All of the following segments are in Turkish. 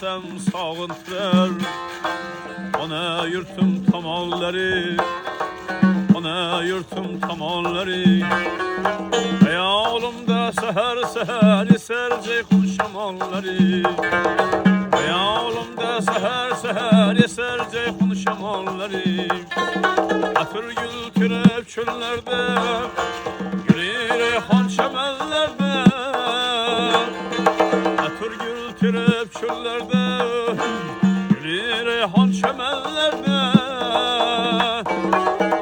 gelsem sağıntırar. Ona yurtum tamalları, ona yurtum tamalları. Hayalımda seher seher eser ceyhun şamalları. Hayalımda seher seher eser ceyhun şamalları. Atır gül türep çöllerde, gülü reyhan çemellerde. Atır gül türep çöllerde, gülü reyhan çemellerde.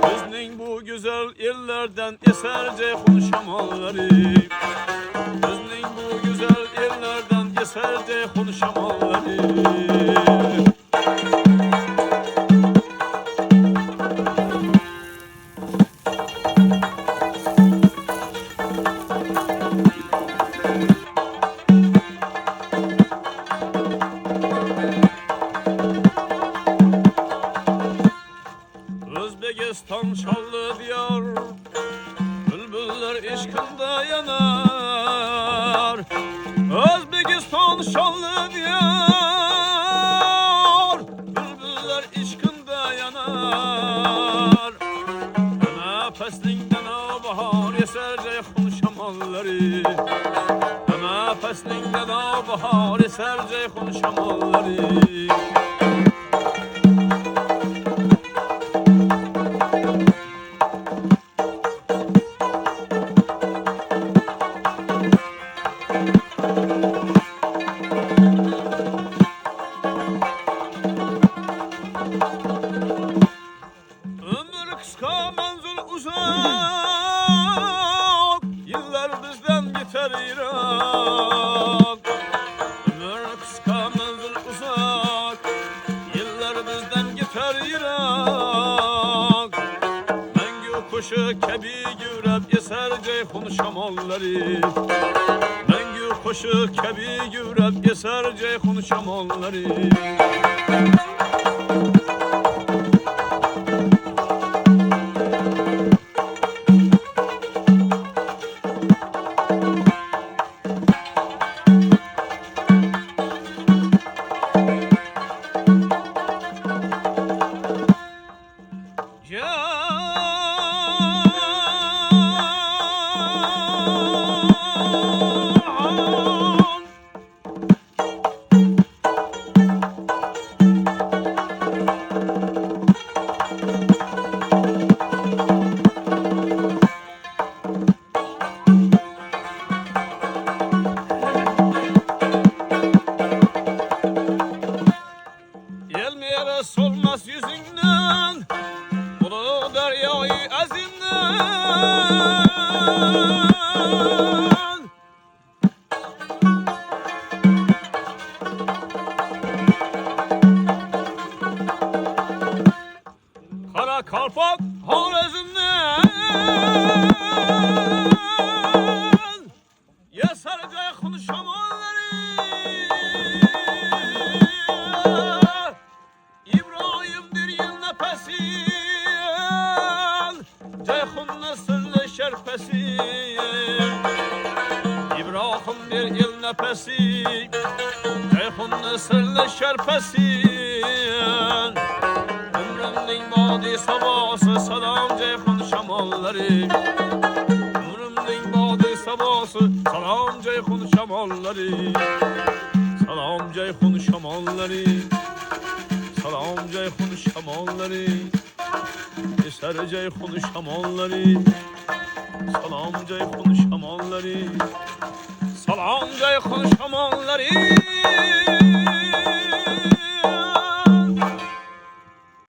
Bizning bu güzel yerlerden eser ceyhun şamalları. Bizning bu güzel yerlerden eser ceyhun şamalları. Özbekistan şallı diyar, bülbüller işkinde yanar. Özbekistan şallı diyar, bülbüller işkinde yanar. Ana peslinden o bahar eser ceyhun şamalları. Ana peslinden o bahar eser ceyhun şamalları. Ömür kısa menzil uzak, yıllar bizden biter İran. Ömür kısa menzil uzak, yıllar bizden biter İran. Mengü kuşu kebi güvrep eser ceyhun şamalları. Mengü kuşu kebi güvrep eser ceyhun şamalları. Gelmeyere solmaz yüzünden, ulu deryayı azinden. Kara kalpak Horezinden, yeser ceyhun şamalları. İbrahim'dir yıl nefesi, ceyhun nesille şerpesi. İbrahim'dir yıl nefesi, ceyhun nesille şerpesi. Ömrümün badi sabası, salam ceyhun şamalları. Ömrümün badi sabası, salam ceyhun şamalları. Salam ceyhun şamalları. Salam ceyhun şamalları. Eser ceyhun şamalları. Salam ceyhun şamalları. Salam ceyhun şamalları.